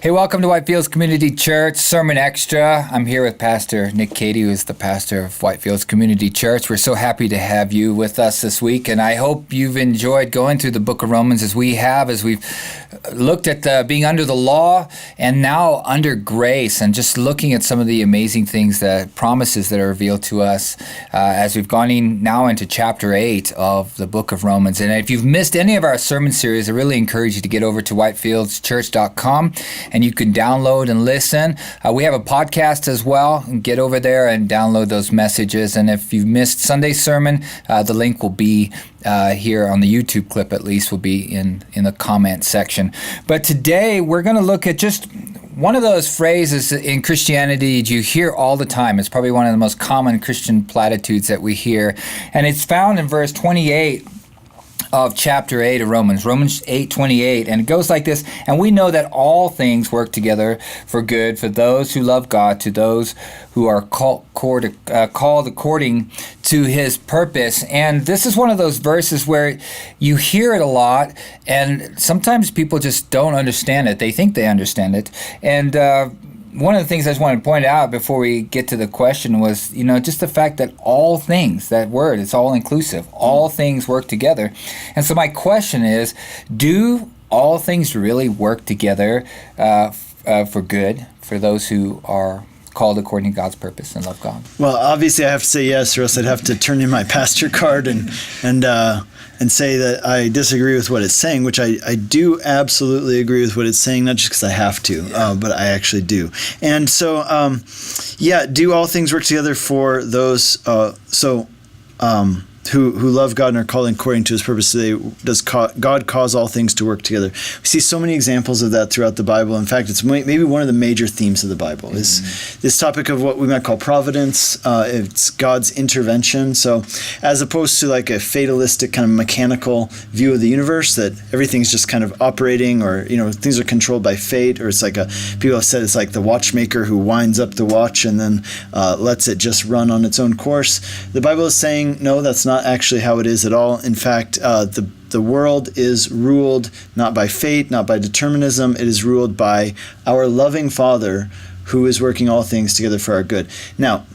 Hey, welcome to Whitefields Community Church, Sermon Extra. I'm here with Pastor Nick Cady, who is the pastor of Whitefields Community Church. We're so happy to have you with us this week, and I hope you've enjoyed going through the book of Romans as we have, as we've looked at being under the law and now under grace, and just looking at some of the amazing things, that promises that are revealed to us as we've gone in now into chapter 8 of the book of Romans. And if you've missed any of our sermon series, I really encourage you to get over to whitefieldschurch.com and you can download and listen. We have a podcast as well. Get over there and download those messages. And if you've missed Sunday's sermon, the link will be here on the YouTube clip, at least, will be in the comment section. But today we're going to look at just one of those phrases in Christianity you hear all the time. It's probably one of the most common Christian platitudes that we hear. And it's found in verse 28 of chapter 8 of Romans 8:28, and it goes like this: and we know that all things work together for good for those who love God, to those who are called according to his purpose. And this is one of those verses where you hear it a lot, and sometimes people just don't understand it. They think they understand it. And one of the things I just wanted to point out before we get to the question was, just the fact that all things, that word, it's all inclusive. All things work together. And so my question is, do all things really work together for good for those who are called according to God's purpose and love God? Well, obviously I have to say yes, or else I'd have to turn in my pastor card and say that I disagree with what it's saying, which I do absolutely agree with what it's saying, not just because I have to, but I actually do. And so, do all things work together for those who love God and are called according to his purpose? Does God cause all things to work together? We see so many examples of that throughout the Bible. In fact, it's maybe one of the major themes of the Bible is this topic of what we might call providence. It's God's intervention. So as opposed to like a fatalistic kind of mechanical view of the universe, that everything's just kind of operating, or things are controlled by fate, or it's like people have said it's like the watchmaker who winds up the watch and then lets it just run on its own course. The Bible is saying, no, that's not actually how it is at all. In fact, the world is ruled not by fate, not by determinism. It is ruled by our loving Father, who is working all things together for our good. Now,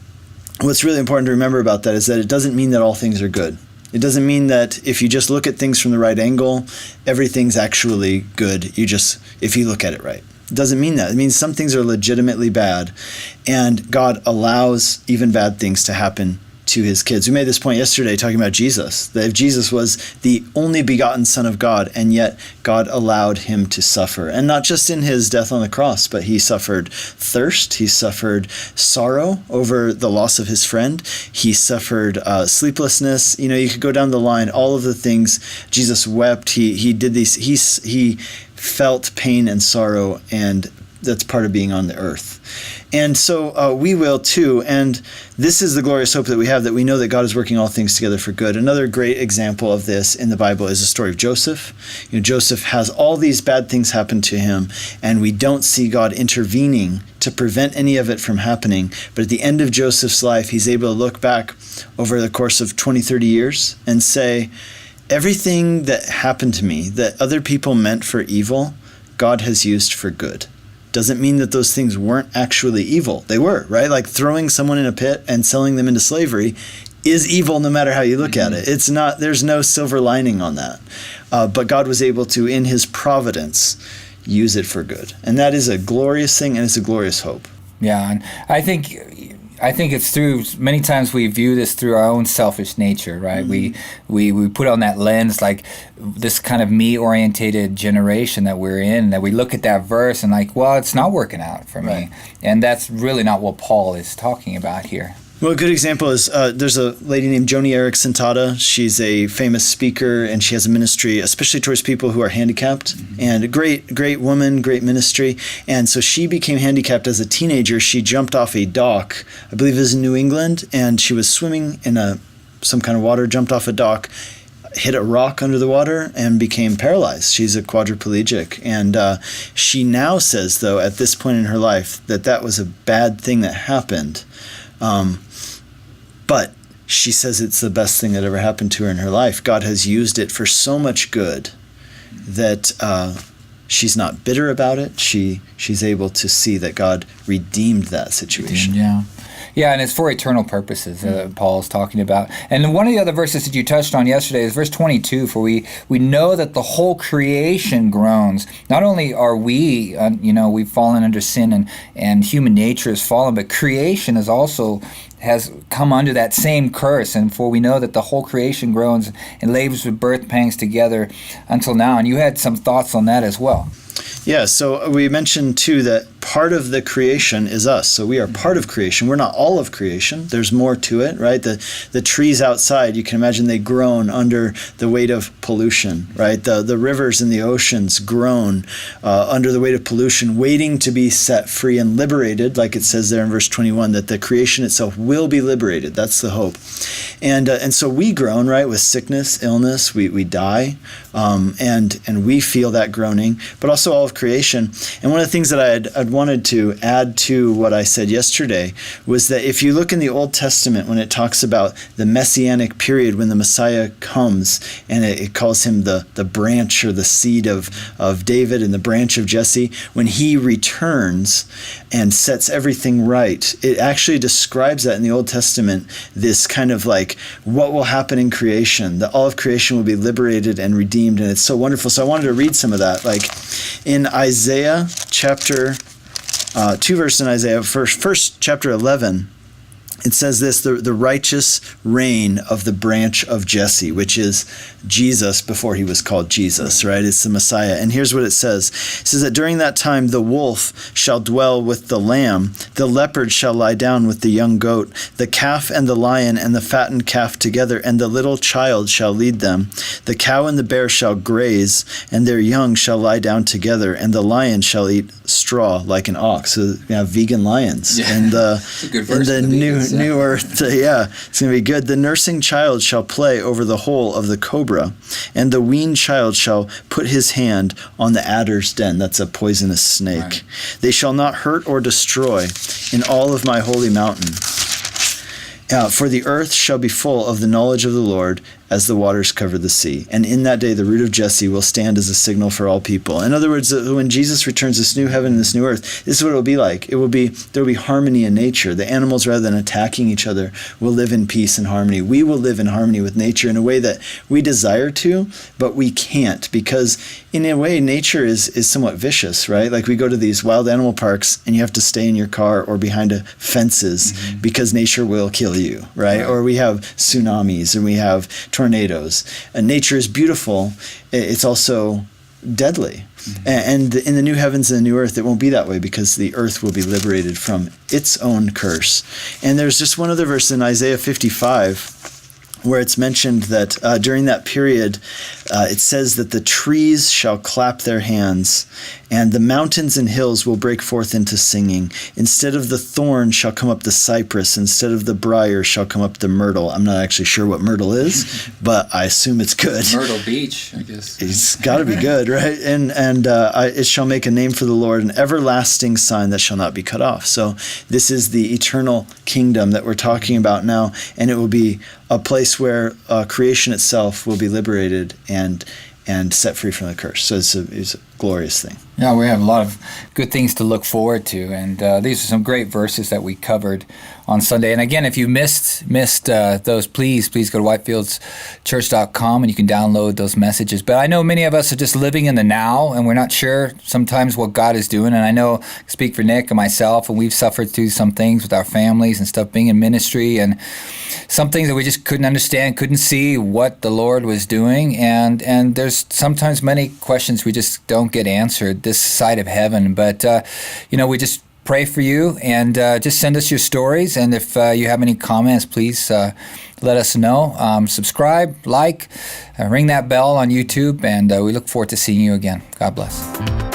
what's really important to remember about that is that it doesn't mean that all things are good. It doesn't mean that if you just look at things from the right angle, everything's actually good. If you look at it right. It doesn't mean that. It means some things are legitimately bad, and God allows even bad things to happen to his kids. We made this point yesterday talking about Jesus, that if Jesus was the only begotten Son of God, and yet God allowed him to suffer, and not just in his death on the cross, but he suffered thirst, he suffered sorrow over the loss of his friend, he suffered sleeplessness. You could go down the line, all of the things. Jesus wept, he did these, he felt pain and sorrow, and that's part of being on the earth. And so we will too. And this is the glorious hope that we have, that we know that God is working all things together for good. Another great example of this in the Bible is the story of Joseph. Joseph has all these bad things happen to him, and we don't see God intervening to prevent any of it from happening. But at the end of Joseph's life, he's able to look back over the course of 20, 30 years and say, everything that happened to me that other people meant for evil, God has used for good. Doesn't mean that those things weren't actually evil. They were, right? Like throwing someone in a pit and selling them into slavery is evil no matter how you look at it. It's not, there's no silver lining on that. But God was able to, in his providence, use it for good. And that is a glorious thing, and it's a glorious hope. Yeah, and I think it's through, many times we view this through our own selfish nature, right? We put on that lens, like this kind of me-orientated generation that we're in, that we look at that verse and like, well, it's not working out for me. And that's really not what Paul is talking about here. Well, a good example is there's a lady named Joni Eareckson Tada. She's a famous speaker, and she has a ministry, especially towards people who are handicapped, and a great woman, great ministry. And so she became handicapped as a teenager. She jumped off a dock, I believe it was in New England, and she was swimming in some kind of water, jumped off a dock, hit a rock under the water, and became paralyzed. She's a quadriplegic. And she now says, though, at this point in her life, that was a bad thing that happened. But she says it's the best thing that ever happened to her in her life. God has used it for so much good that she's not bitter about it. She's able to see that God redeemed that situation. Yeah. Yeah, and it's for eternal purposes, Paul's talking about. And one of the other verses that you touched on yesterday is verse 22, for we know that the whole creation groans. Not only are we, we've fallen under sin and human nature has fallen, but creation has come under that same curse. And for we know that the whole creation groans and labors with birth pangs together until now. And you had some thoughts on that as well. Yeah, so we mentioned too that part of the creation is us. So we are part of creation. We're not all of creation. There's more to it, right? The trees outside, you can imagine they groan under the weight of pollution, right? The rivers and the oceans groan under the weight of pollution, waiting to be set free and liberated, like it says there in verse 21, that the creation itself will be liberated. That's the hope. And so we groan, right, with sickness, illness, we die, and we feel that groaning, but also all of creation. And one of the things that I'd wanted to add to what I said yesterday was that if you look in the Old Testament, when it talks about the Messianic period, when the Messiah comes, and it calls him the branch or the seed of David and the branch of Jesse, when he returns and sets everything right, it actually describes that in the Old Testament, this kind of like what will happen in creation, that all of creation will be liberated and redeemed, and it's so wonderful. So I wanted to read some of that, like in Isaiah chapter 2 verses in Isaiah, first chapter 11, it says this, the righteous reign of the branch of Jesse, which is Jesus before he was called Jesus, right? It's the Messiah. And here's what it says. It says that during that time, the wolf shall dwell with the lamb, the leopard shall lie down with the young goat, the calf and the lion and the fattened calf together, and the little child shall lead them. The cow and the bear shall graze, and their young shall lie down together, and the lion shall eat straw like an ox. So we have vegan lions. Yeah. And It's a good verse in the new earth, it's going to be good. The nursing child shall play over the hole of the cobra, and the weaned child shall put his hand on the adder's den. That's a poisonous snake. Right. They shall not hurt or destroy in all of my holy mountain. For the earth shall be full of the knowledge of the Lord as the waters cover the sea. And in that day, the root of Jesse will stand as a signal for all people. In other words, when Jesus returns this new heaven and this new earth, this is what it will be like. There will be harmony in nature. The animals, rather than attacking each other, will live in peace and harmony. We will live in harmony with nature in a way that we desire to, but we can't, because in a way, nature is somewhat vicious, right? Like we go to these wild animal parks and you have to stay in your car or behind fences because nature will kill you, right? Or we have tsunamis and we have tornadoes. And nature is beautiful. It's also deadly. And in the new heavens and the new earth, it won't be that way because the earth will be liberated from its own curse. And there's just one other verse in Isaiah 55 where it's mentioned that during that period, it says that the trees shall clap their hands, and the mountains and hills will break forth into singing. Instead of the thorn shall come up the cypress, instead of the briar shall come up the myrtle. I'm not actually sure what myrtle is, but I assume it's good. Myrtle Beach, I guess. It's got to be good, right? And it shall make a name for the Lord, an everlasting sign that shall not be cut off. So this is the eternal kingdom that we're talking about now, and it will be a place where creation itself will be liberated and set free from the curse. So it's a glorious thing. Yeah, we have a lot of good things to look forward to, and these are some great verses that we covered on Sunday. And again, if you missed those, please go to whitefieldschurch.com and you can download those messages. But I know many of us are just living in the now, and we're not sure sometimes what God is doing. And I know, I speak for Nick and myself, and we've suffered through some things with our families and stuff, being in ministry, and some things that we just couldn't understand, couldn't see what the Lord was doing. And there's sometimes many questions we just don't get answered this side of heaven. But, we just pray for you, and just send us your stories. And if you have any comments, please let us know. Subscribe, like, ring that bell on YouTube, and we look forward to seeing you again. God bless.